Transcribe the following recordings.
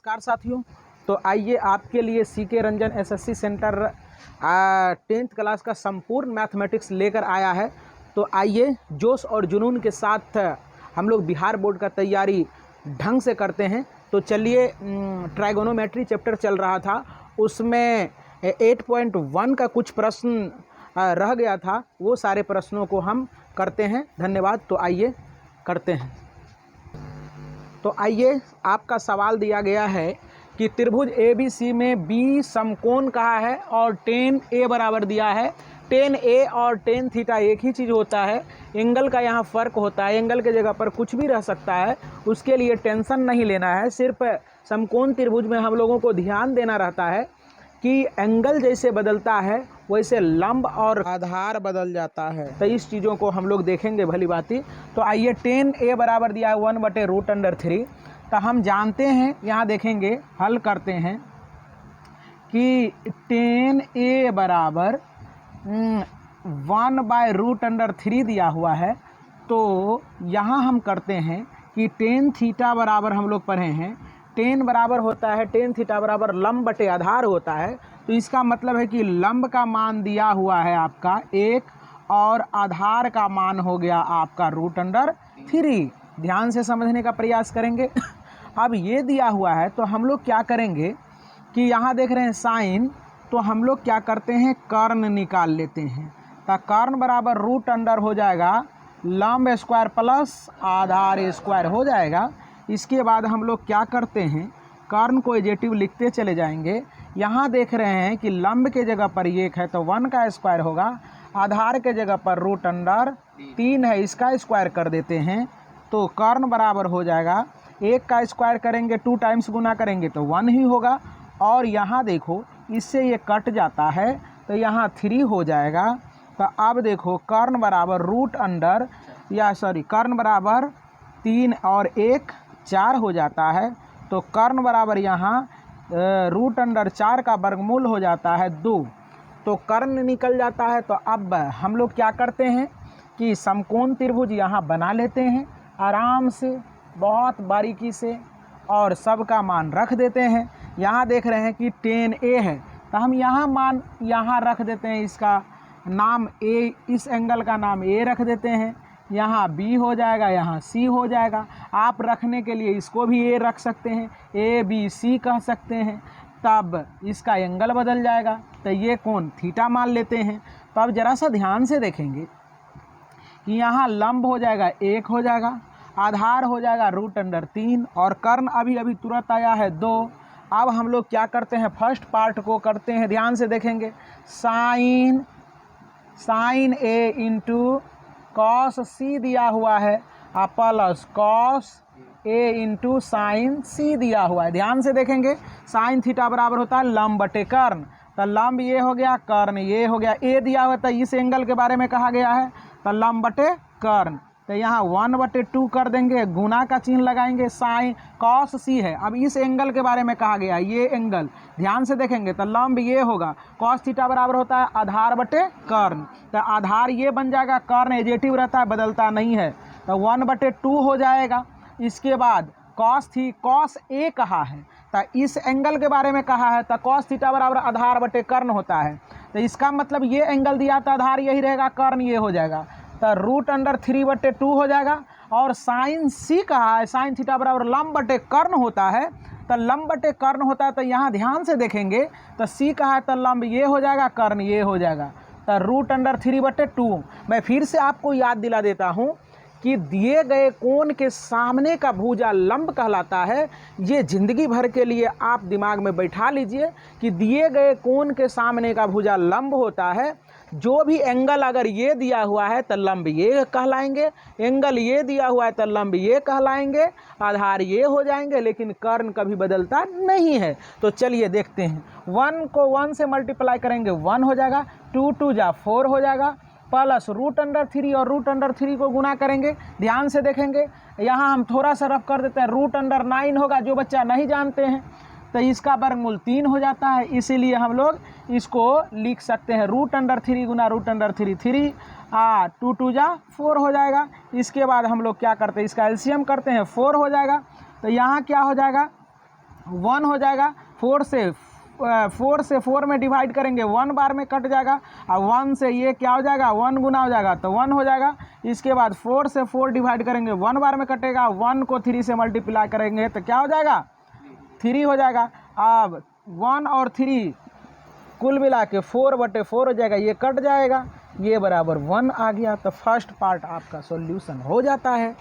नमस्कार साथियों। तो आइए आपके लिए CK Ranjan SSC centre 10th class का संपूर्ण मैथमेटिक्स लेकर आया है। तो आइए जोश और जुनून के साथ हम लोग बिहार बोर्ड का तैयारी ढंग से करते हैं। तो चलिए, ट्राइगोनोमेट्री चैप्टर चल रहा था, उसमें 8.1 का कुछ प्रश्न रह गया था, वो सारे प्रश्नों को हम करते हैं। धन्यवाद। तो आइए करते हैं। तो आइए, आपका सवाल दिया गया है कि त्रिभुज ABC में B समकोण कहा है और tan A बराबर दिया है। tan A और tan थीटा एक ही चीज़ होता है, एंगल का यहाँ फ़र्क होता है। एंगल के जगह पर कुछ भी रह सकता है, उसके लिए टेंशन नहीं लेना है। सिर्फ समकोण त्रिभुज में हम लोगों को ध्यान देना रहता है कि एंगल जैसे बदलता है वैसे लंब और आधार बदल जाता है। तो इस चीज़ों को हम लोग देखेंगे भली भांति। तो आइए, tan A बराबर दिया है 1/√3। तो हम जानते हैं, यहाँ देखेंगे, हल करते हैं कि tan A बराबर 1/√3 दिया हुआ है। तो यहाँ हम करते हैं कि tan थीटा बराबर हम लोग पढ़े हैं, tan बराबर होता है, tan थीटा बराबर लंब बटे आधार होता है। तो इसका मतलब है कि लंब का मान दिया हुआ है आपका 1 और आधार का मान हो गया आपका √3। ध्यान से समझने का प्रयास करेंगे। अब ये दिया हुआ है तो हम लोग क्या करेंगे कि यहाँ देख रहे हैं साइन, तो हम लोग क्या करते हैं, कर्ण निकाल लेते हैं। तो कर्ण बराबर √, हो जाएगा लंब स्क्वायर प्लस आधार स्क्वायर हो जाएगा। इसके बाद हम लोग क्या करते हैं, कर्ण को एजेटिव लिखते चले जाएंगे। यहाँ देख रहे हैं कि लंब के जगह पर 1 है तो 1 का स्क्वायर होगा, आधार के जगह पर √3 है, इसका स्क्वायर कर देते हैं। तो कर्ण बराबर हो जाएगा, 1 का स्क्वायर करेंगे 2 टाइम्स गुना करेंगे तो 1 ही होगा। और यहाँ देखो, इससे ये कट जाता है तो यहाँ 3 हो जाएगा। तो अब देखो, कर्ण बराबर कर्ण बराबर 3 और 1 4 हो जाता है। तो कर्ण बराबर यहाँ √4 का वर्गमूल हो जाता है 2। तो कर्ण निकल जाता है। तो अब हम लोग क्या करते हैं कि समकोण त्रिभुज यहाँ बना लेते हैं आराम से, बहुत बारीकी से, और सबका मान रख देते हैं। यहाँ देख रहे हैं कि tan A है तो हम यहाँ मान यहाँ रख देते हैं, इसका नाम A, इस एंगल का नाम A रख देते हैं। यहाँ B हो जाएगा, यहाँ C हो जाएगा। आप रखने के लिए इसको भी A रख सकते हैं, ABC कह सकते हैं, तब इसका एंगल बदल जाएगा। तो ये कोण थीटा मान लेते हैं। तो अब ज़रा सा ध्यान से देखेंगे कि यहाँ लंब हो जाएगा 1 हो जाएगा, आधार हो जाएगा √3 और कर्ण अभी तुरंत आया है 2। अब हम लोग क्या करते हैं, फर्स्ट पार्ट को करते हैं, ध्यान से देखेंगे। Sine A into cos C दिया हुआ है plus cos A into sine C दिया हुआ है। ध्यान से देखेंगे, साइन थीटा बराबर होता है लंब बटे कर्ण। तो लंब ये हो गया, कर्ण ये हो गया। A दिया हुआ था, इस एंगल के बारे में कहा गया है, तो लंब बटे कर्ण। तो यहाँ 1/2 कर देंगे, गुना का चिन्ह लगाएंगे, साइन कॉस C है। अब इस एंगल के बारे में कहा गया है, ये एंगल ध्यान से देखेंगे तो लंब ये होगा, कॉस थीटा बराबर होता है आधार बटे कर्ण। तो आधार ये बन जाएगा, कर्ण एजेटिव रहता है, बदलता नहीं है, तो 1/2 हो जाएगा। इसके बाद कॉस A कहा है, तो इस एंगल के बारे में कहा है, तो कॉस थीटा बराबर आधार बटे कर्ण होता है। तो इसका मतलब ये एंगल दिया था, आधार यही रहेगा, कर्ण ये हो जाएगा, तो √3/2 हो जाएगा। और साइन C कहा है, साइन थीटा बराबर लंब बटे कर्ण होता है, तो लंब बटे कर्ण होता है। तो यहाँ ध्यान से देखेंगे तो C कहा है तो लंब ये हो जाएगा, कर्ण ये हो जाएगा, तो √3/2। मैं फिर से आपको याद दिला देता हूँ कि दिए गए कोण के सामने का भुजा लंब कहलाता है। ये जिंदगी भर के लिए आप दिमाग में बैठा लीजिए कि दिए गए कोण के सामने का भुजा लंब होता है। जो भी एंगल अगर ये दिया हुआ है तो लंब ये कहलाएंगे, एंगल ये दिया हुआ है तो लंब ये कहलाएंगे, आधार ये हो जाएंगे, लेकिन कर्ण कभी बदलता नहीं है। तो चलिए देखते हैं, 1 को 1 से मल्टीप्लाई करेंगे 1 हो जाएगा, 2 2 जा 4 हो जाएगा, प्लस √3 और √3 को गुना करेंगे। ध्यान से देखेंगे, यहाँ हम थोड़ा सा रफ कर देते हैं, √9 होगा, जो बच्चा नहीं जानते हैं तो इसका वर्गमूल 3 हो जाता है, इसीलिए हम लोग इसको लिख सकते हैं √3 गुना √3 3, 2 2 जा 4 हो जाएगा। इसके बाद हम लोग क्या करते हैं, इसका एलसीएम करते हैं, 4 हो जाएगा। तो यहाँ क्या हो जाएगा, 1 हो जाएगा, 4 से 4 में डिवाइड करेंगे 1 बार में कट जाएगा, और 1 से ये क्या हो जाएगा 1 गुना हो जाएगा तो 1 हो जाएगा। इसके बाद 4 से 4 डिवाइड करेंगे 1 बार में कटेगा, 1 को 3 से मल्टीप्लाई करेंगे तो क्या हो जाएगा 3 हो जाएगा। अब 1 और 3 कुल मिला के 4/4 हो जाएगा, ये कट जाएगा, ये बराबर 1 आ गया। तो फर्स्ट पार्ट आपका सॉल्यूशन हो जाता है।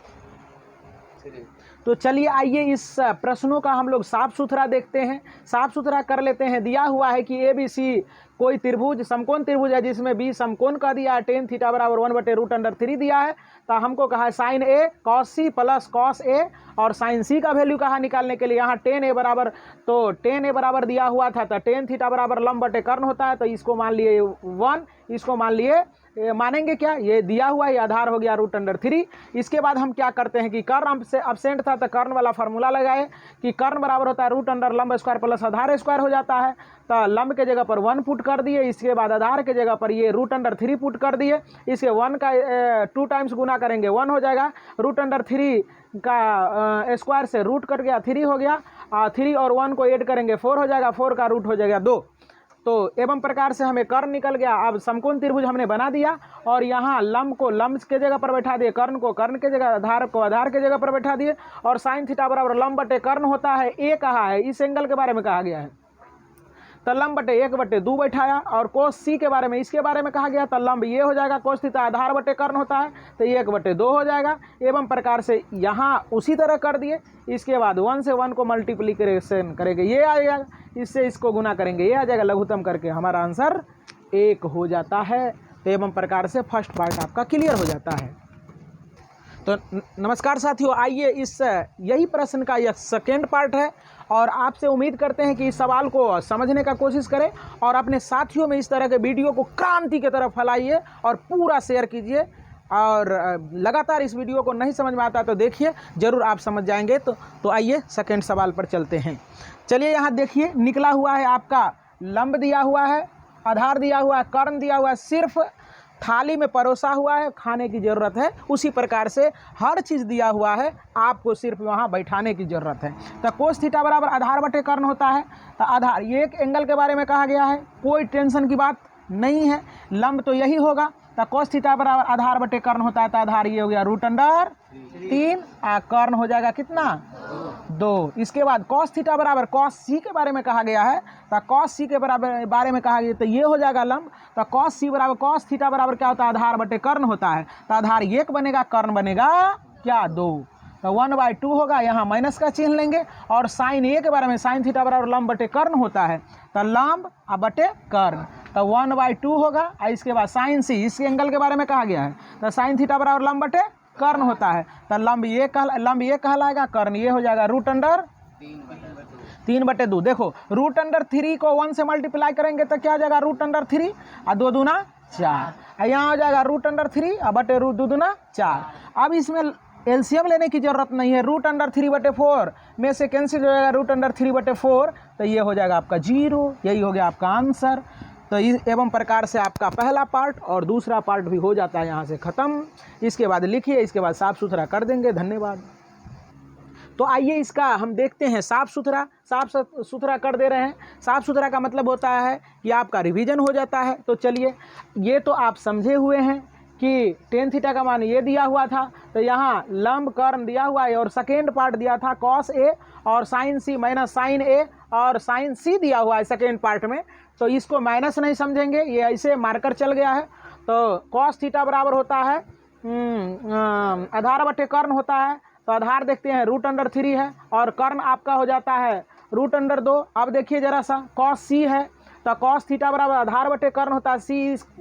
तो चलिए आइए इस प्रश्नों का हम लोग साफ सुथरा देखते हैं, साफ सुथरा कर लेते हैं। दिया हुआ है कि ABC कोई त्रिभुज समकोण त्रिभुज है जिसमें B समकोण का दिया है, tan थीटा बराबर 1/√3 दिया है। तो हमको कहा है sin A cos C plus cos A, और sin C का वैल्यू कहा निकालने के लिए यहाँ tan A बराबर, तो tan A बराबर दिया हुआ था तो tan थीटा बराबर लंब बटे कर्ण होता है, तो इसको मान लिए 1, इसको मान लिए मानेंगे क्या, ये दिया हुआ है, ये आधार हो गया √3। इसके बाद हम क्या करते हैं कि कर्ण से अब्सेंट था तो कर्ण वाला फार्मूला लगाए कि कर्ण बराबर होता है √ लंब स्क्वायर प्लस आधार स्क्वायर हो जाता है। तो लंब के जगह पर 1 पुट कर दिए, इसके बाद आधार के जगह पर ये √3 पुट कर दिए, इसके 1 का 2 टाइम्स गुना करेंगे 1 हो जाएगा, √3 का स्क्वायर से रूट कट गया 3 हो गया, 3 और 1 को ऐड करेंगे 4 हो जाएगा, 4 का रूट हो जाएगा 2। तो एवं प्रकार से हमें कर्ण निकल गया। अब समकोण त्रिभुज हमने बना दिया और यहाँ लंब को लंब के जगह पर बैठा दिए, कर्ण को कर्ण के जगह, आधार को आधार के जगह पर बैठा दिए, और sin थीटा बराबर लंब बटे कर्ण होता है, ए कहा है, इस एंगल के बारे में कहा गया है तो लंब बटे 1/2 बैठाया, और कोस सी के बारे में इसके बारे में कहा गया तो लंब ये हो जाएगा, कोस थीटा आधार बटे कर्ण होता है तो 1/2 हो जाएगा। एवं प्रकार से यहाँ उसी तरह कर दिए, इसके बाद 1 से 1 को मल्टीप्लिकेशन करेंगे ये आ जाएगा, इससे इसको गुना करेंगे ये आ जाएगा, लघुत्तम करके हमारा आंसर 1 हो जाता है। तो एवं प्रकार से फर्स्ट पार्ट आपका क्लियर हो जाता है। तो नमस्कार साथियों, आइए इस यही प्रश्न का यह सेकेंड पार्ट है, और आपसे उम्मीद करते हैं कि इस सवाल को समझने का कोशिश करें और अपने साथियों में इस तरह के वीडियो को क्रांति की तरफ फैलाइए और पूरा शेयर कीजिए। और लगातार इस वीडियो को नहीं समझ में आता तो देखिए, ज़रूर आप समझ जाएंगे। तो आइए सेकेंड सवाल पर चलते हैं। चलिए यहाँ देखिए, निकला हुआ है आपका लंब दिया हुआ है, आधार दिया हुआ है, कर्ण दिया हुआ है, सिर्फ थाली में परोसा हुआ है, खाने की ज़रूरत है। उसी प्रकार से हर चीज़ दिया हुआ है, आपको सिर्फ वहाँ बैठाने की ज़रूरत है। तो कोस थीटा बराबर आधार बटे कर्ण होता है, तो आधार ये एक एंगल के बारे में कहा गया है, कोई टेंशन की बात नहीं है, लंब तो यही होगा। तो कोस थीटा बराबर आधार बटे कर्ण होता है, तो आधार ये हो गया √3, कर्ण हो जाएगा कितना 2। इसके बाद कॉस थीटा बराबर कॉस सी के बारे में कहा गया है, तो कॉस सी के बारे में कहा गया तो ये हो जाएगा लंब। तो कॉस सी बराबर कॉस थीटा बराबर क्या होता है, आधार बटे कर्ण होता है, तो आधार 1 बनेगा, कर्ण बनेगा क्या 2, तो 1/2 होगा, यहाँ माइनस का चिन्ह लेंगे। और साइन ए के बारे में साइन थीटा बराबर लंब बटे कर्ण होता है, तो लंब बटे कर्ण, तो 1/2 होगा। और इसके बाद साइन सी, इस एंगल के बारे में कहा गया है, तो साइन थीटा बराबर लंब बटे कर्ण होता है, तो लंब ये कहलाएगा, कर्ण ये हो जाएगा √3/2। देखो √3 को 1 से मल्टीप्लाई करेंगे तो क्या हो जाएगा √3 और 2 दूना 4, यहाँ हो जाएगा √3 बटे 2 दूना 4। अब इसमें एलसीएम लेने की जरूरत नहीं है, √3/4 में से कैंसिल हो जाएगा √3/4, तो ये हो जाएगा आपका 0। यही हो गया आपका आंसर। तो एवं प्रकार से आपका पहला पार्ट और दूसरा पार्ट भी हो जाता है यहाँ से ख़त्म। इसके बाद लिखिए, इसके बाद साफ़ सुथरा कर देंगे। धन्यवाद। तो आइए इसका हम देखते हैं, साफ़ सुथरा कर दे रहे हैं। साफ़ सुथरा का मतलब होता है कि आपका रिवीजन हो जाता है। तो चलिए, ये तो आप समझे हुए हैं कि tan थीटा का मान ये दिया हुआ था, तो यहाँ लंब कर्ण दिया हुआ है, और सेकेंड पार्ट दिया था cos A और sin C minus sin A और sin C दिया हुआ है सेकेंड पार्ट में। तो इसको माइनस नहीं समझेंगे, ये ऐसे मार्कर चल गया है। तो cos थीटा बराबर होता है आधार बटे कर्ण होता है, तो आधार देखते हैं √3 है, और कर्ण आपका हो जाता है √2। अब देखिए ज़रा सा, cos C है, तो cos थीटा बराबर आधार बटे कर्ण होता है, C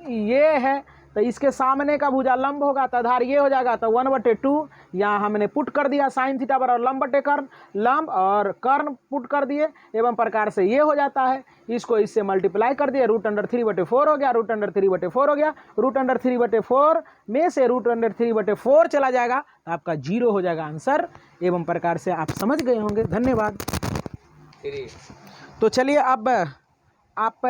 ये है, तो इसके सामने का भुजा लंब होगा, तो आधार ये हो जाएगा, तो 1/2 यहाँ हमने पुट कर दिया, साइन थीटा बराबर लंब बटे कर्ण, लंब और कर्ण पुट कर दिए। एवं प्रकार से ये हो जाता है, इसको इससे मल्टीप्लाई कर दिए, √3/4 हो गया, √3/4 हो गया, √3/4 में से √3/4 चला जाएगा, तो आपका 0 हो जाएगा आंसर। एवं प्रकार से आप समझ गए होंगे। धन्यवाद। तो चलिए अब आप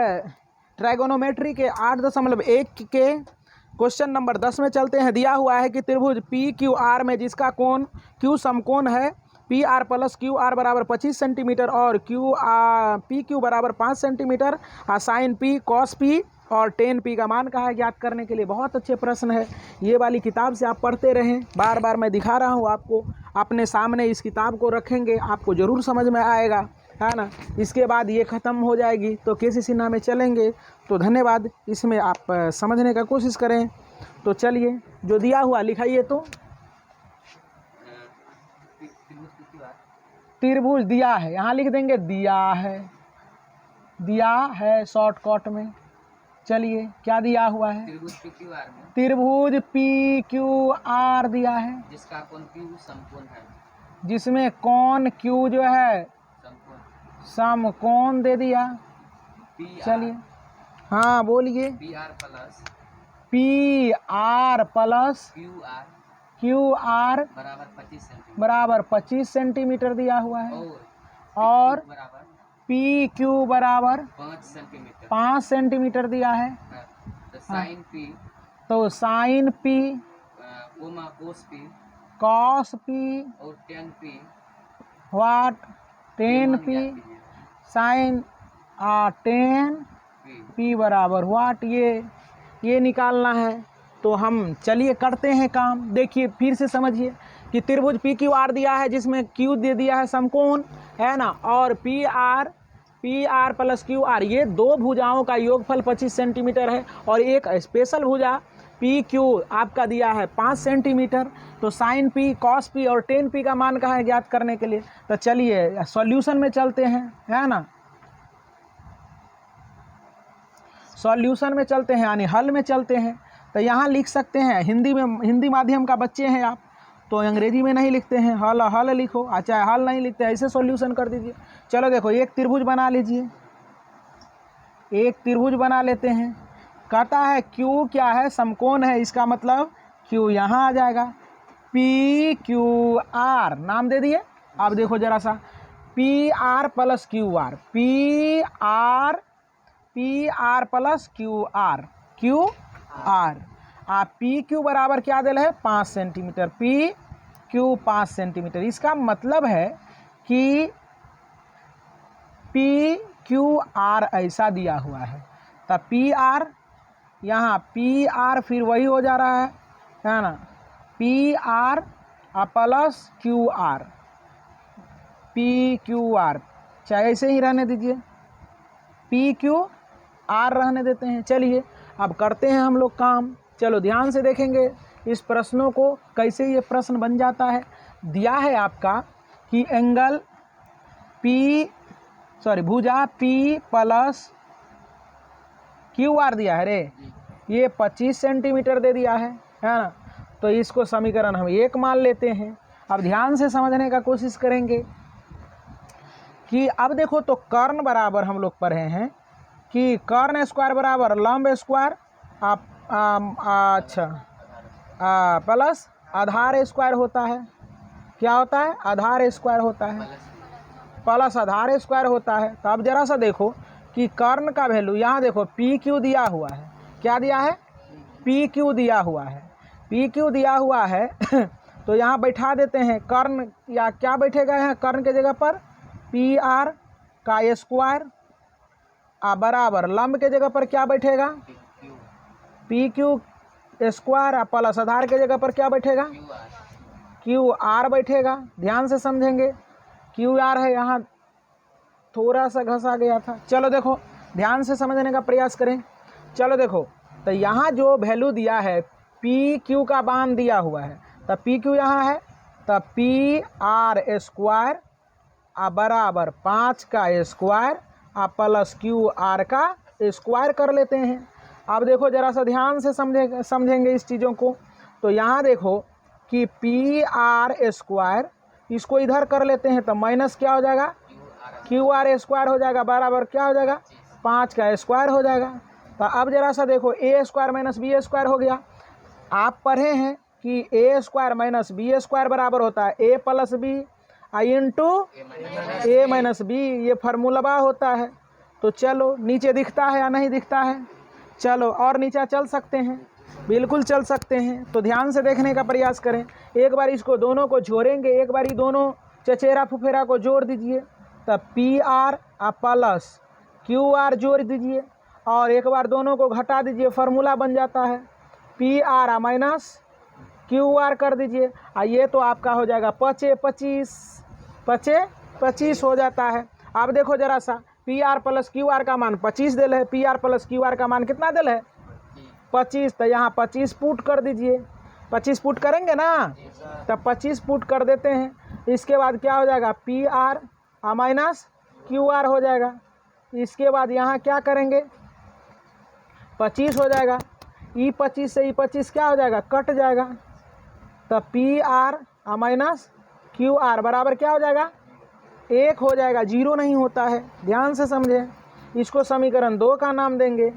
ट्राइगोनोमेट्री के 8.1 के क्वेश्चन नंबर 10 में चलते हैं। दिया हुआ है कि त्रिभुज PQR में जिसका कोण Q समकोण है, P R plus Q R बराबर 25 सेंटीमीटर और पी क्यू बराबर 5 centimetre. Sine P cos P और टेन पी का मान कहा है ज्ञात करने के लिए। बहुत अच्छे प्रश्न है, ये वाली किताब से आप पढ़ते रहें। बार बार मैं दिखा रहा हूँ आपको, अपने सामने इस किताब को रखेंगे आपको ज़रूर समझ में आएगा, है ना। इसके बाद ये ख़त्म हो जाएगी तो केसी सिन्हा में चलेंगे। तो धन्यवाद, इसमें आप समझने का कोशिश करें। तो चलिए जो दिया हुआ लिखाइए। तो त्रिभुज दिया है, यहाँ लिख देंगे दिया है शॉर्टकट में। चलिए क्या दिया हुआ है, त्रिभुज पी क्यू आर दिया है, जिसका कोण क्यू समकोण है, जिसमें कोण क्यू जो है समकोण दे दिया। चलिए हाँ बोलिए। P R plus Q R बराबर 25 सेंटीमीटर दिया हुआ है और पी क्यू बराबर 5 सेंटीमीटर दिया है। तो साइन पी कॉस पी और tan P sine tan P बराबर व्हाट, ये निकालना है। तो हम चलिए करते हैं काम। देखिए फिर से समझिए कि त्रिभुज पी क्यू आर दिया है जिसमें क्यू दे दिया है समकोण, है ना, और P R plus Q are, ये दो भुजाओं का योगफल 25 सेंटीमीटर है और एक स्पेशल भुजा पी क्यू आपका दिया है 5 सेंटीमीटर। तो साइन पी कॉस पी और टेन पी का मान कहा है ज्ञात करने के लिए। तो चलिए सॉल्यूशन में चलते हैं, है ना, सॉल्यूशन में चलते हैं यानी हल में चलते हैं। तो यहाँ लिख सकते हैं, हिंदी माध्यम का बच्चे हैं आप तो अंग्रेजी में नहीं लिखते हैं, हल लिखो, अच्छा हल नहीं लिखते, ऐसे सॉल्यूशन कर दीजिए। चलो देखो एक त्रिभुज बना लीजिए, एक त्रिभुज बना लेते हैं। कहता है क्यू क्या है, समकोण है, इसका मतलब क्यू यहाँ आ जाएगा। पी क्यू आर नाम दे दिए। अब देखो जरा सा, P R plus Q are, P R plus Q R P Q बराबर क्या दिल है 5 सेंटीमीटर, पी क्यू 5 सेंटीमीटर। इसका मतलब है कि पी क्यू आर ऐसा दिया हुआ है। तब पी आर, यहाँ पी आर फिर वही हो जा रहा है ना, P R plus Q are, P Q R, चाहे ऐसे ही रहने दीजिए, पी क्यू आर रहने देते हैं। चलिए अब करते हैं हम लोग काम। चलो ध्यान से देखेंगे इस प्रश्नों को, कैसे ये प्रश्न बन जाता है। दिया है आपका कि एंगल भुजा पी प्लस क्यू आर दिया है रे, ये 25 सेंटीमीटर दे दिया है ना। तो इसको समीकरण हम 1 मान लेते हैं। अब ध्यान से समझने का कोशिश करेंगे कि अब देखो तो कर्ण बराबर हम लोग पढ़े हैं कि कर्ण स्क्वायर बराबर लंब स्क्वायर प्लस आधार स्क्वायर होता है। क्या होता है, आधार स्क्वायर होता है, प्लस आधार स्क्वायर होता है। तो अब जरा सा देखो कि कर्ण का वैल्यू, यहाँ देखो पी क्यू दिया हुआ है, क्या दिया है, पी क्यू दिया हुआ है, पी क्यू दिया हुआ है तो यहाँ बैठा देते हैं कर्ण, या क्या बैठेगा यहाँ कर्ण के जगह पर पी आर का स्क्वायर बराबर लंब के जगह पर क्या बैठेगा पी क्यू स्क्वायर प्लस आधार के जगह पर क्या बैठेगा क्यू आर बैठेगा। ध्यान से समझेंगे, क्यू आर है, यहाँ थोड़ा सा घसा गया था। चलो देखो ध्यान से समझने का प्रयास करें। चलो देखो तो यहाँ जो वैल्यू दिया है पी क्यू का मान दिया हुआ है, तब पी क्यू यहाँ है, तब पी आर स्क्वायर बराबर 5 का स्क्वायर प्लस क्यू आर का स्क्वायर कर लेते हैं। अब देखो जरा सा ध्यान से समझेंगे इस चीज़ों को। तो यहाँ देखो कि पी आर स्क्वायर, इसको इधर कर लेते हैं तो माइनस क्या हो जाएगा क्यू आर स्क्वायर हो जाएगा, बराबर क्या हो जाएगा 5 का स्क्वायर हो जाएगा। तो अब जरा सा देखो ए स्क्वायर माइनस बी स्क्वायर हो गया। आप पढ़े हैं कि ए स्क्वायर माइनस बी स्क्वायर बराबर होता है ए प्लस बी इंटू ए माइनस बी, ये फार्मूला होता है। तो चलो नीचे दिखता है या नहीं दिखता है, चलो और नीचे चल सकते हैं, बिल्कुल चल सकते हैं। तो ध्यान से देखने का प्रयास करें। एक बार इसको दोनों को जोड़ेंगे, एक बार दोनों चचेरा फुफेरा को जोड़ दीजिए, तब PR प्लस QR जोड़ दीजिए और एक बार दोनों को घटा दीजिए, फार्मूला बन जाता है PR माइनस QR कर दीजिए। ये तो आपका हो जाएगा 25 हो जाता है। अब देखो जरा सा, PR प्लस QR का मान 25 दिल है, PR प्लस QR का मान कितना दिल है 25, तो यहाँ 25 पुट कर दीजिए। 25 पुट करेंगे ना, तब 25 पुट कर देते हैं। इसके बाद क्या हो जाएगा PR माइनस QR हो जाएगा। इसके बाद यहाँ क्या करेंगे 25 हो जाएगा, E25 से E25 क्या हो जाएगा कट जाएगा, तब PR माइनस QR बराबर क्या हो जाएगा 1 हो जाएगा, 0 नहीं होता है। ध्यान से समझें, इसको समीकरण 2 का नाम देंगे।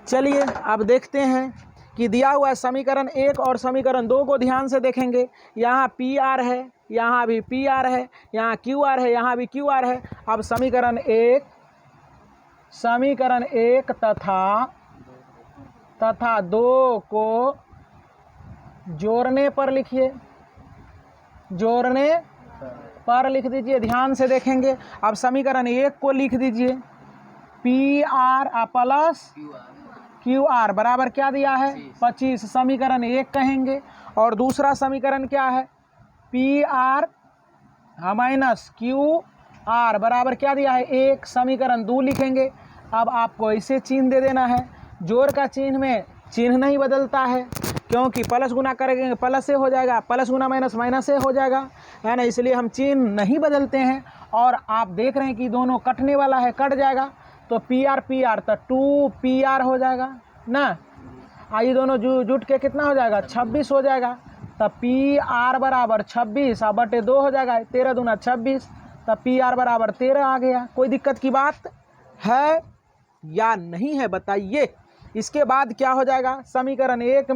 चलिए अब देखते हैं कि दिया हुआ समीकरण 1 और समीकरण 2 को ध्यान से देखेंगे। यहाँ PR है, यहाँ भी PR है, यहाँ QR है, यहाँ भी QR है। अब समीकरण 1 तथा 2 को जोड़ने पर लिखिए, जोड़ने पर लिख दीजिए। ध्यान से देखेंगे, अब समीकरण 1 को लिख दीजिए PR प्लस QR बराबर क्या दिया है 25, समीकरण 1 कहेंगे। और दूसरा समीकरण क्या है PR माइनस QR बराबर क्या दिया है 1, समीकरण 2 लिखेंगे। अब आपको इसे चिन्ह दे देना है, जोड़ का चिन्ह में चिन्ह नहीं बदलता है, क्योंकि प्लस गुना करेंगे प्लस से हो जाएगा, प्लस गुना माइनस माइनस से हो जाएगा, है ना, इसलिए हम चिन्ह नहीं बदलते हैं। और आप देख रहे हैं कि दोनों कटने वाला है, कट जाएगा, तो PR तो 2PR हो जाएगा ना। ये दोनों जुट के कितना हो जाएगा 26 हो जाएगा, तब PR बराबर 26 बटे 2 हो जाएगा, 13 दूना 26, तब PR बराबर 13 आ गया। कोई दिक्कत की बात है या नहीं है बताइए। इसके बाद क्या हो जाएगा समीकरण 1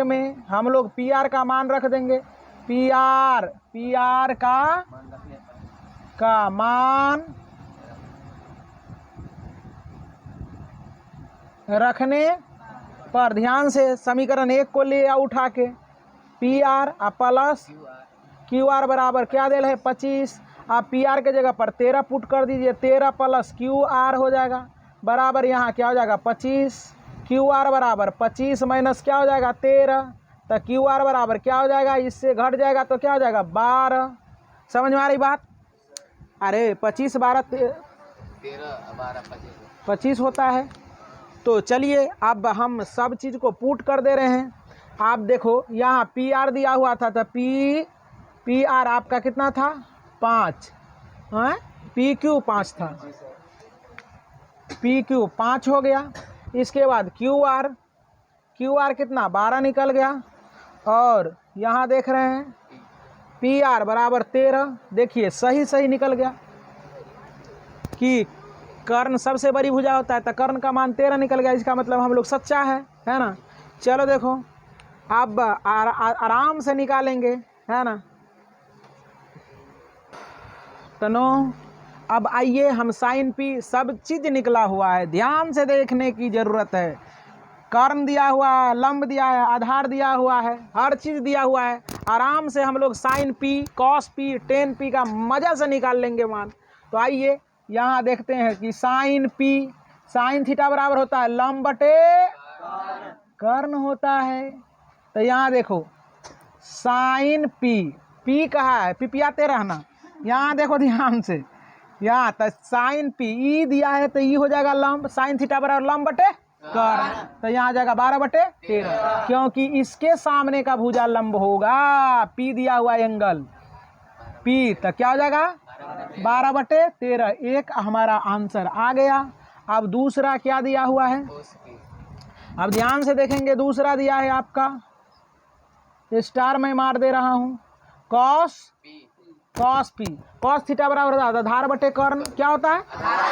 में हम लोग PR का मान रख देंगे, PR का मान रखने पर, ध्यान से समीकरण 1 को ले आओ उठा के, PR प्लस QR बराबर क्या दे है 25। आप PR के जगह पर 13 पुट कर दीजिए, 13 प्लस QR हो जाएगा बराबर यहाँ क्या हो जाएगा 25, QR बराबर 25 माइनस क्या हो जाएगा 13, तो QR बराबर क्या हो जाएगा, इससे घट जाएगा तो क्या हो जाएगा 12। समझ में आ रही बात? अरे 25 12 25 होता है। तो चलिए अब हम सब चीज़ को पुट कर दे रहे हैं। आप देखो यहाँ PR दिया हुआ था, तो PR आपका कितना था 5, PQ 5 था, PQ 5 हो गया। इसके बाद QR कितना 12 निकल गया, और यहाँ देख रहे हैं PR बराबर 13। देखिए सही निकल गया कि कर्ण सबसे बड़ी भुजा होता है, तो कर्ण का मान 13 निकल गया, इसका मतलब हम लोग सच्चा है ना। चलो देखो अब आराम से निकालेंगे, है ना। तो नो, अब आइए हम साइन P, सब चीज़ निकला हुआ है, ध्यान से देखने की ज़रूरत है। कर्ण दिया हुआ है, लंब दिया है, आधार दिया हुआ है, हर चीज़ दिया हुआ है। आराम से हम लोग sine P, cos P, tan P का मज़ा से निकाल लेंगे मान। तो आइए यहाँ देखते हैं कि साइन P, साइन थीटा बराबर होता है लंब बटे कर्ण होता है। तो यहाँ देखो साइन P कहाँ है, पिपियाते रहना, यहाँ देखो ध्यान से, यहाँ तो साइन P ई दिया है, तो ई हो जाएगा लंब, साइन थीटा बराबर लंब बटे कर्ण, तो यहाँ आ जाएगा 12 बटे 13, क्योंकि इसके सामने का भुजा लंब होगा। P दिया हुआ एंगल P, तो क्या हो जाएगा 12 बटे 13। एक हमारा आंसर आ गया। अब दूसरा क्या दिया हुआ है, अब ध्यान से देखेंगे, दूसरा दिया है आपका स्टार में मार दे रहा हूँ, कॉस P, कॉस थीटा बराबर होता है आधार बटे कर्ण, क्या होता है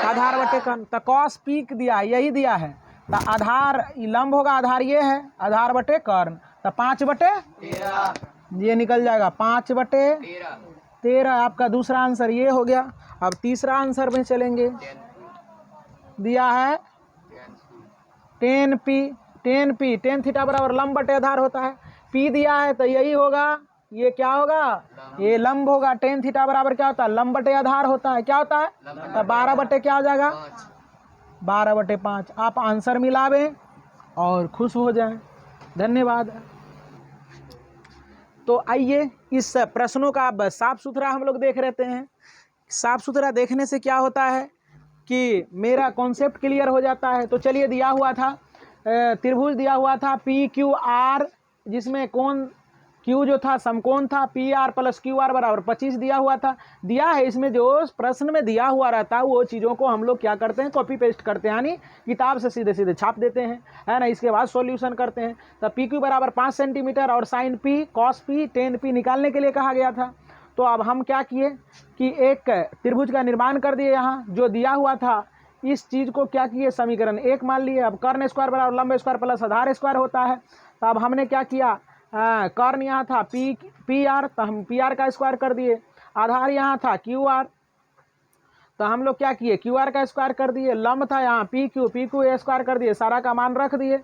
आधार बटे कर्ण, तो कॉस P दिया है, यही दिया है, तो आधार लंब होगा, आधार ये है, आधार बटे कर्ण, तो 5 बटे 13 ये निकल जाएगा 5 बटे 13। आपका दूसरा आंसर ये हो गया। अब तीसरा आंसर में चलेंगे, दिया है टेन पी टेन थीटा बराबर लंब बटे आधार होता है। पी दिया है तो यही होगा, ये क्या होगा, ये लंब होगा। टेन थीटा बराबर क्या होता है, लंब बटे आधार होता है। क्या होता है, तो 12 बटे क्या हो जाएगा, 12/5। आप आंसर मिलावें और खुश हो जाएं। धन्यवाद। तो आइए इस प्रश्नों का अब साफ सुथरा हम लोग देख लेते हैं। साफ सुथरा देखने से क्या होता है कि मेरा कॉन्सेप्ट क्लियर हो जाता है। तो चलिए, दिया हुआ था त्रिभुज दिया हुआ था PQR, जिसमें कोण Q जो था समकोण था, PR + QR बराबर 25 दिया हुआ था। दिया है, इसमें जो प्रश्न में दिया हुआ रहता है वो चीज़ों को हम लोग क्या करते हैं, कॉपी पेस्ट करते हैं, यानी किताब से सीधे सीधे छाप देते हैं, है ना। इसके बाद सॉल्यूशन करते हैं। तो PQ बराबर 5 सेंटीमीटर और sin P cos P tan P निकालने के लिए कहा गया था। तो अब हम क्या किए कि एक त्रिभुज का निर्माण कर दिए। यहाँ जो दिया हुआ था इस चीज़ को क्या किए, समीकरण 1 मान लिए। अब कर्ण स्क्वायर बराबर लंब स्क्वायर प्लस आधार स्क्वायर होता है। तो अब हमने क्या किया, कर्ण यहाँ था PR, तो हम PR का स्क्वायर कर दिए। आधार यहाँ था QR, तो हम लोग क्या किए, QR का स्क्वायर कर दिए। लंब था यहाँ PQ स्क्वायर कर दिए। सारा का मान रख दिए।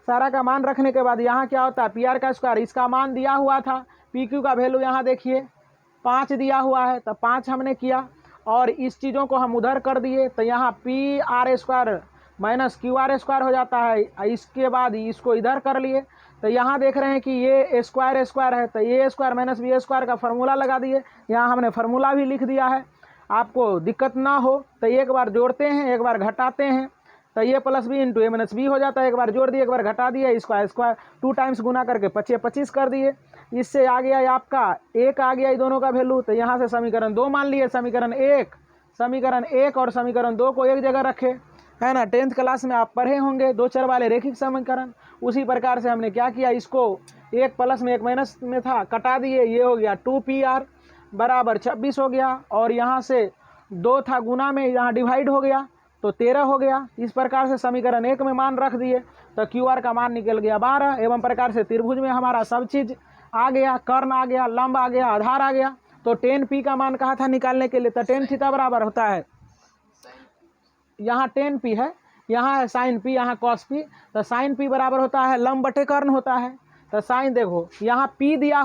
सारा का मान रखने के बाद यहाँ क्या होता है, PR का स्क्वायर, इसका मान दिया हुआ था। PQ का वैल्यू यहाँ देखिए 5 दिया हुआ है, तो 5 हमने किया और इस चीज़ों को हम उधर कर दिए। तो यहाँ PR square minus QR square हो जाता है। इसके बाद इसको इधर कर लिए। तो यहाँ देख रहे हैं कि ये स्क्वायर है, तो A square minus B square का फार्मूला लगा दिए। यहाँ हमने फार्मूला भी लिख दिया है, आपको दिक्कत ना हो। तो एक बार जोड़ते हैं, एक बार घटाते हैं। तो ये +B × A - B हो जाता है। एक बार जोड़ दिए, एक बार घटा दिए, स्क्वायर 2 टाइम्स गुना करके 25 कर दिए। इससे आ गया आपका 1 आ गया, ये दोनों का वैल्यू। तो यहाँ से समीकरण 2 मान लिए। समीकरण 1 और समीकरण 2 को एक जगह रखे, है ना। 10th क्लास में आप पढ़े होंगे 2 चर वाले रेखिक समीकरण। उसी प्रकार से हमने क्या किया, इसको 1 प्लस में 1 माइनस में था, कटा दिए। ये हो गया 2PR बराबर 26 हो गया, और यहाँ से 2 था गुना में, यहाँ डिवाइड हो गया तो 13 हो गया। इस प्रकार से समीकरण 1 में मान रख दिए तो QR का मान निकल गया 12। एवं प्रकार से त्रिभुज में हमारा सब चीज़ आ गया, कर्ण आ गया, लंब आ गया, आधार आ गया। तो tan P का मान कहा था निकालने के लिए, तो tan थीटा बराबर होता है, यहाँ tan P है, यहाँ है sin P, यहाँ cos P। तो sin P बराबर होता है लंब बटे कर्ण होता है। तो sin देखो यहाँ P दिया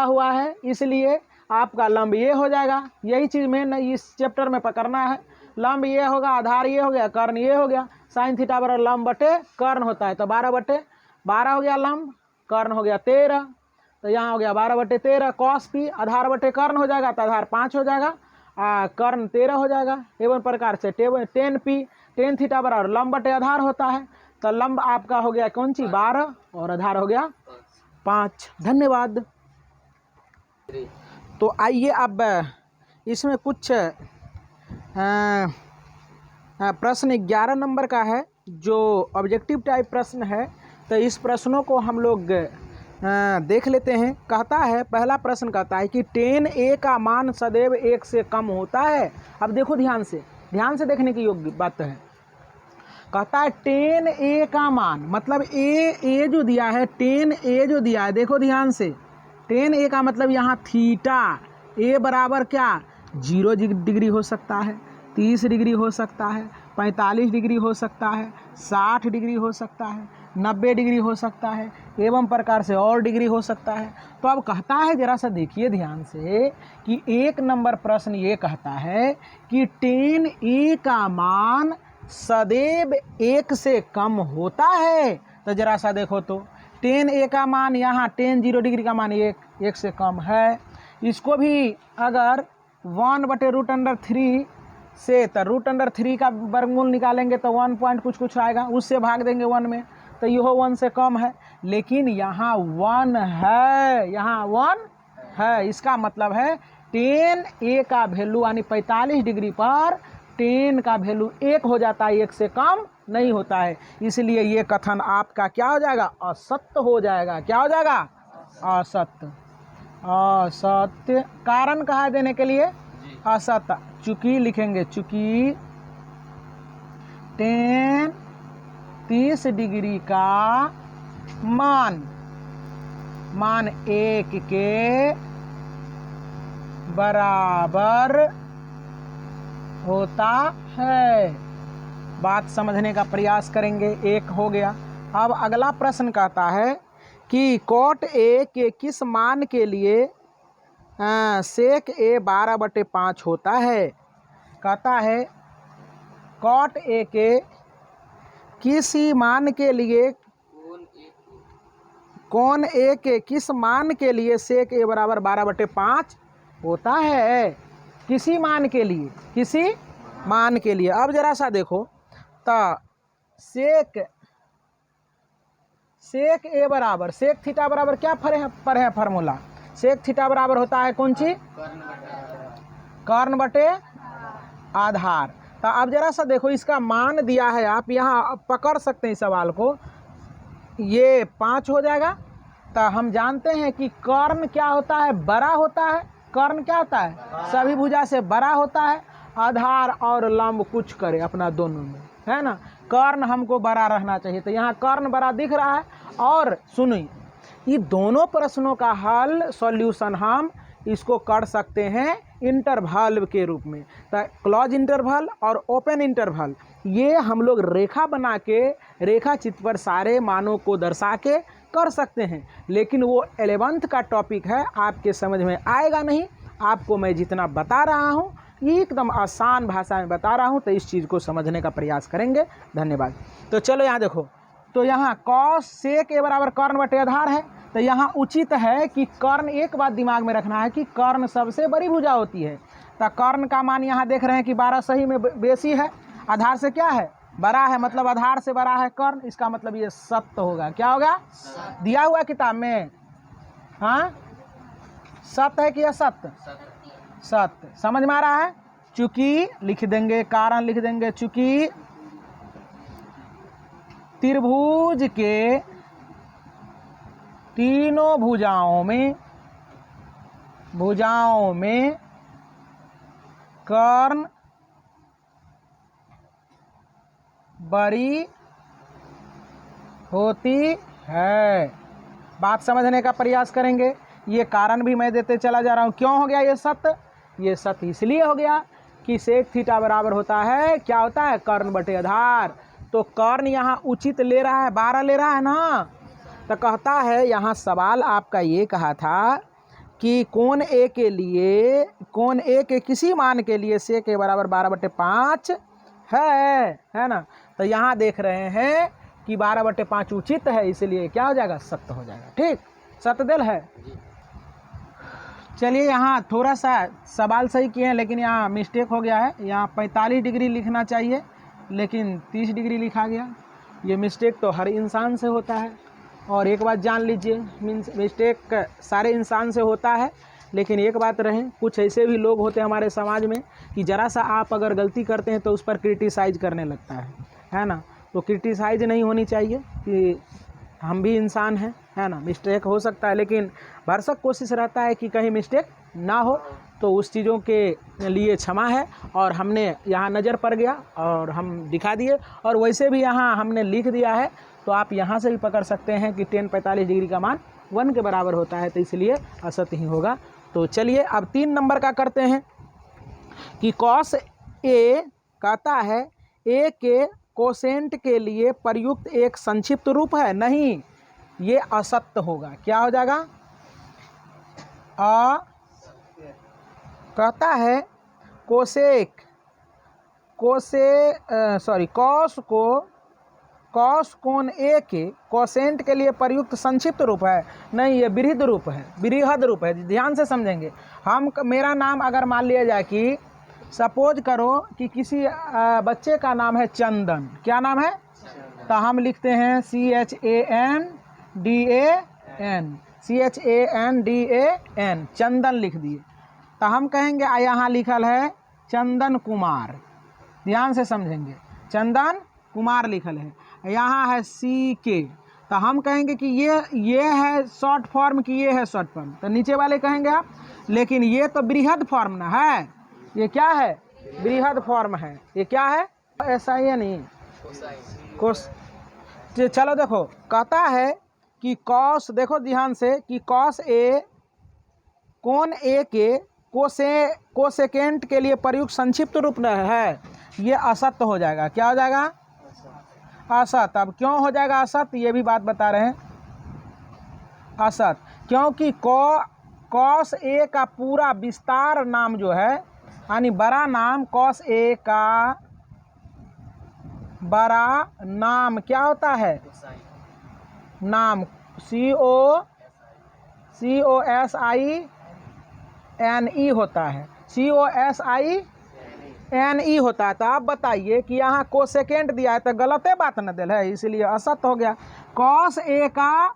हुआ है, इसलिए आपका लंब ये हो जाएगा। यही चीज़ मेन इस चैप्टर में पकड़ना है। लंब ये होगा, आधार ये हो गया, कर्ण ये हो गया। sin थीटा बराबर लंब बटे कर्ण होता है। तो 12/12 हो गया लंब, कर्ण हो गया 13। तो यहाँ हो गया 12/13। cos P आधार बटे कर्ण हो जाएगा, तो आधार 5 हो जाएगा, कर्ण 13 हो जाएगा। एवं प्रकार से tan थीटा बराबर लंब बटे आधार होता है। तो लंब आपका हो गया कौन सी 12 और आधार हो गया 5। धन्यवाद। तो आइए अब इसमें कुछ प्रश्न 11 नंबर का है जो ऑब्जेक्टिव टाइप प्रश्न है। तो इस प्रश्नों को हम लोग देख लेते हैं। कहता है, पहला प्रश्न कहता है कि tan A का मान सदैव 1 से कम होता है। अब देखो ध्यान से देखने की योग्य बात है। कहता है tan A का मान, मतलब A जो दिया है, tan A जो दिया है, देखो ध्यान से, tan A का मतलब यहाँ थीटा A बराबर क्या, 0 डिग्री हो सकता है, 30 डिग्री हो सकता है, 45 डिग्री हो सकता है, 60 डिग्री हो सकता है, 90 डिग्री हो सकता है, एवं प्रकार से और डिग्री हो सकता है। तो अब कहता है, जरा सा देखिए ध्यान से, कि 1 नंबर प्रश्न ये कहता है कि tan A का मान सदैव 1 से कम होता है। तो जरा सा देखो तो tan A का मान, यहाँ tan 0 डिग्री का मान 1 से कम है। इसको भी अगर 1/√3 से, तो √3 का वर्गमूल निकालेंगे तो 1 पॉइंट कुछ आएगा, उससे भाग देंगे 1 में, तो यह 1 से कम है। लेकिन यहाँ 1 है, इसका मतलब है tan A का वैल्यू यानी 45 डिग्री पर tan का वैल्यू 1 हो जाता है, 1 से कम नहीं होता है। इसलिए ये कथन आपका क्या हो जाएगा, असत्य हो जाएगा। क्या हो जाएगा, असत्य। कारण कहा देने के लिए असत्य, चूंकि लिखेंगे, चूंकि tan 30 डिग्री का मान 1 के बराबर होता है। बात समझने का प्रयास करेंगे। एक हो गया। अब अगला प्रश्न कहता है कि कॉट ए के किस मान के लिए सेक ए 12/5 होता है। कहता है कॉट ए के किसी मान के लिए कौन ए के किस मान के लिए सेक ए बराबर 12/5 होता है। किसी मान के लिए, किसी मान के लिए। अब जरा सा देखो तो सेक ए बराबर सेक थीटा बराबर क्या पर है फार्मूला। सेक थीटा बराबर होता है कौन सी, कर्ण बटे आधार। तो अब जरा सा देखो इसका मान दिया है, आप यहाँ पकड़ सकते हैं सवाल को। ये 5 हो जाएगा। तो हम जानते हैं कि कर्ण क्या होता है, बड़ा होता है। कर्ण क्या होता है, सभी भुजा से बड़ा होता है। आधार और लंब कुछ करे अपना दोनों में, है ना। कर्ण हमको बड़ा रहना चाहिए, तो यहाँ कर्ण बड़ा दिख रहा है। और सुनिए, ये दोनों प्रश्नों का हल सॉल्यूशन हम इसको कर सकते हैं इंटरवल के रूप में। तो क्लोज इंटरवल और ओपन इंटरवल ये हम लोग रेखा बना के रेखा चित्र पर सारे मानों को दर्शा के कर सकते हैं। लेकिन वो 11th का टॉपिक है, आपके समझ में आएगा नहीं। आपको मैं जितना बता रहा हूँ एकदम आसान भाषा में बता रहा हूँ, तो इस चीज़ को समझने का प्रयास करेंगे। धन्यवाद। तो चलो यहाँ देखो, तो यहाँ कॉस सेक ए बराबर कर्ण बटे आधार है। तो यहाँ उचित है कि कर्ण, एक बात दिमाग में रखना है कि कर्ण सबसे बड़ी भुजा होती है। तो कर्ण का मान यहाँ देख रहे हैं कि 12 सही में बेसी है, आधार से क्या है, बड़ा है, मतलब आधार से बड़ा है कर्ण। इसका मतलब ये सत्य होगा। क्या होगा, दिया हुआ किताब में, हाँ सत्य है कि असत्य, सत्य। समझ में आ रहा है। चूंकि लिख देंगे, कारण लिख देंगे, चूंकि त्रिभुज के तीनों भुजाओं में कर्ण बड़ी होती है। बात समझने का प्रयास करेंगे। ये कारण भी मैं देते चला जा रहा हूँ। क्यों हो गया ये सत्य, ये सत्य इसलिए हो गया कि सेक थीटा बराबर होता है, क्या होता है, कर्ण बटे आधार। तो कर्ण यहाँ उचित ले रहा है, 12 ले रहा है ना। तो कहता है यहाँ सवाल आपका ये कहा था कि कोण ए के किसी मान के लिए सेक ए बराबर 12/5 है ना। तो यहाँ देख रहे हैं कि 12/5 उचित है, इसलिए क्या हो जाएगा, सत्य हो जाएगा। ठीक, सत्य दिल है। चलिए यहाँ थोड़ा सा सवाल सही किए हैं, लेकिन यहाँ मिस्टेक हो गया है। यहाँ 45 डिग्री लिखना चाहिए, लेकिन 30 डिग्री लिखा गया। ये मिस्टेक तो हर इंसान से होता है। और एक बात जान लीजिए, मिस्टेक सारे इंसान से होता है, लेकिन एक बात रहे, कुछ ऐसे भी लोग होते हैं हमारे समाज में कि ज़रा सा आप अगर गलती करते हैं तो उस पर क्रिटिसाइज करने लगता है ना। तो क्रिटिसाइज नहीं होनी चाहिए कि हम भी इंसान हैं, है ना, मिस्टेक हो सकता है, लेकिन भरसक कोशिश रहता है कि कहीं मिस्टेक ना हो। तो उस चीज़ों के लिए क्षमा है। और हमने यहाँ नज़र पड़ गया और हम दिखा दिए, और वैसे भी यहाँ हमने लिख दिया है, तो आप यहाँ से भी पकड़ सकते हैं कि tan 45 डिग्री का मान 1 के बराबर होता है, तो इसलिए असत्य ही होगा। तो चलिए अब 3 नंबर का करते हैं कि कॉस ए कहता है ए के कोसेंट के लिए प्रयुक्त एक संक्षिप्त रूप है। नहीं, ये असत्य होगा। क्या हो जाएगा, कहता है कॉस कोण ए के कोसेंट के लिए प्रयुक्त संक्षिप्त रूप है। नहीं, ये बृहद रूप है। ध्यान से समझेंगे। मेरा नाम अगर मान लिया जाए कि सपोज करो कि किसी बच्चे का नाम है चंदन। क्या नाम है, तो हम लिखते हैं CHANDAN, चंदन लिख दिए। तो हम कहेंगे यहाँ लिखल है चंदन कुमार। ध्यान से समझेंगे, चंदन कुमार लिखल है। यहाँ है CK, तो हम कहेंगे कि ये है शॉर्ट फॉर्म कि ये है शॉर्ट फॉर्म। तो नीचे वाले कहेंगे आप, लेकिन ये तो बृहद फॉर्म ना है। ये क्या है, बृहद फॉर्म है। ये क्या है, ऐसा ही है नहीं कोस। चलो देखो, कहता है कि कॉस, देखो ध्यान से, कि कॉस ए कोण ए के कोसेकेंट के लिए प्रयुक्त संक्षिप्त रूप है। ये असत्य हो जाएगा। क्या हो जाएगा? असत। अब क्यों हो जाएगा असत, ये भी बात बता रहे हैं। असत क्योंकि कॉस ए का पूरा विस्तार नाम जो है, यानी बड़ा नाम कॉस ए का बड़ा नाम क्या होता है? नाम COSINE होता है। COSINE होता है। तो आप बताइए कि यहाँ कोसेकेंट दिया है तो गलते बात न दिल है, इसलिए असत्य हो गया। कॉस ए का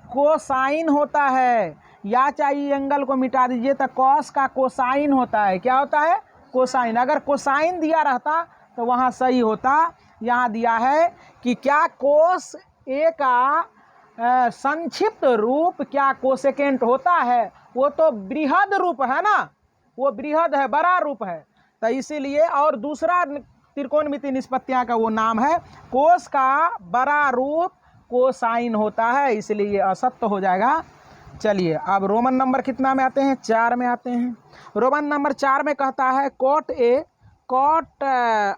कोसाइन होता है, या चाहिए एंगल को मिटा दीजिए तो कॉस का कोसाइन होता है। क्या होता है? कोसाइन। अगर कोसाइन दिया रहता तो वहाँ सही होता। यहाँ दिया है कि क्या कोस ए का संक्षिप्त रूप क्या कोसेकेंट होता है? वो तो बृहद रूप है ना, वो बृहद है, बड़ा रूप है। तो इसीलिए, और दूसरा त्रिकोणमिति निष्पत्तियाँ का वो नाम है, कोस का बड़ा रूप कोसाइन होता है, इसलिए ये असत्य हो जाएगा। चलिए अब रोमन नंबर कितना में आते हैं? 4 में आते हैं। रोमन नंबर 4 में कहता है कॉट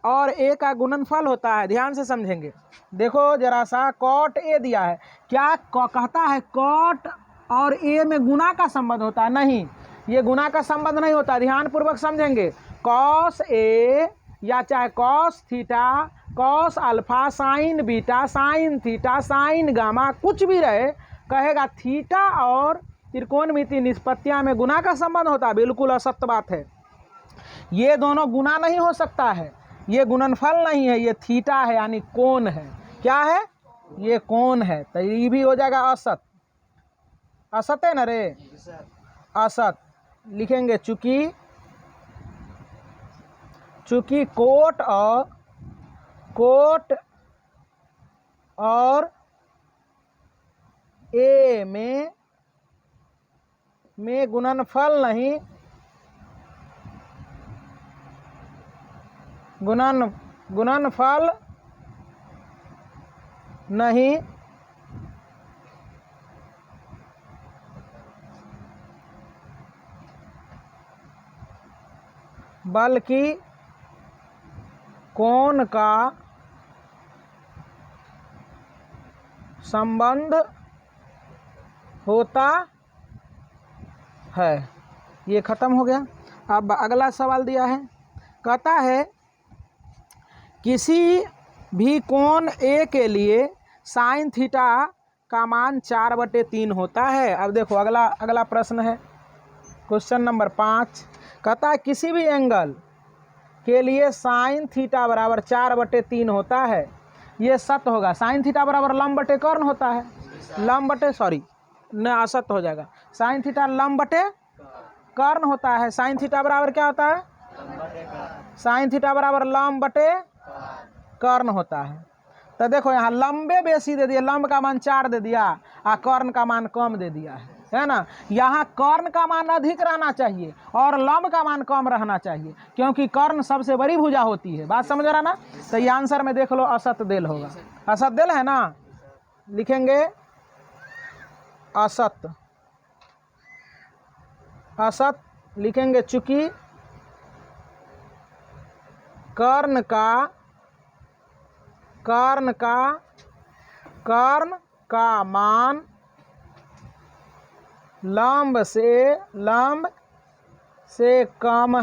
और ए का गुणनफल होता है। ध्यान से समझेंगे, देखो जरा सा, कॉट ए दिया है, क्या कहता है? कॉट और ए में गुना का संबंध होता है? नहीं, ये गुना का संबंध नहीं होता। ध्यान पूर्वक समझेंगे। कॉस ए या चाहे cos theta, cos alpha, sign beta, sine theta, sign gamma, कुछ भी रहे, कहेगा थीटा और त्रिकोणमिति निष्पत्तियां में गुना का संबंध होता है। बिल्कुल असत्य बात है। ये दोनों गुना नहीं हो सकता है, ये गुणनफल नहीं है, ये थीटा है, यानी कोण है। क्या है? ये कोण है। तो ये भी हो जाएगा असत। असत है ना रे? असत लिखेंगे, चूंकि कोट और ए में गुणनफल नहीं, गुणनफल नहीं, बल्कि कोण का संबंध होता है। ये खत्म हो गया। अब अगला सवाल दिया है, कहता है किसी भी कोण ए के लिए साइन थीटा का मान 4/3 होता है। अब देखो अगला प्रश्न है, क्वेश्चन नंबर 5, कहता है किसी भी एंगल के लिए साइन थीटा बराबर 4/3 होता है। ये सत्य होगा। साइन थीटा बराबर लंब बटे कर्ण होता है, लंब बटे न असत्य हो जाएगा। साइन थीटा लंब बटे कर्ण होता है। साइन थीटा बराबर क्या होता है? साइन थीटा बराबर लंब बटे कर्ण होता है। तो देखो यहाँ लंबे बेसी दे दिया, लंब का मान 4 दे दिया और कर्ण का मान कम दे दिया है ना। यहाँ कर्ण का मान अधिक रहना चाहिए और लंब का मान कम रहना चाहिए, क्योंकि कर्ण सबसे बड़ी भुजा होती है। बात समझ रहा ना? तो ये आंसर में देख लो असत देल होगा। असत देल है ना, लिखेंगे असत। असत लिखेंगे चूंकि कर्ण का मान लंब से कम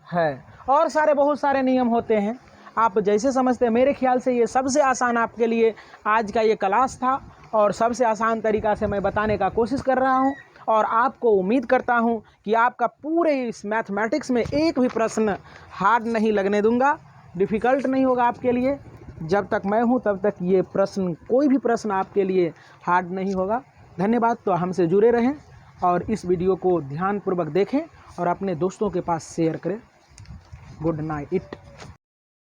है। और सारे बहुत सारे नियम होते हैं, आप जैसे समझते हैं। मेरे ख्याल से ये सबसे आसान आपके लिए आज का ये क्लास था और सबसे आसान तरीक़ा से मैं बताने का कोशिश कर रहा हूँ। और आपको उम्मीद करता हूँ कि आपका पूरे इस मैथमेटिक्स में एक भी प्रश्न हार्ड नहीं लगने दूंगा, डिफ़िकल्ट नहीं होगा आपके लिए। जब तक मैं हूँ तब तक ये प्रश्न, कोई भी प्रश्न आपके लिए हार्ड नहीं होगा। धन्यवाद। तो हमसे जुड़े रहें और इस वीडियो को ध्यानपूर्वक देखें और अपने दोस्तों के पास शेयर करें। Good night.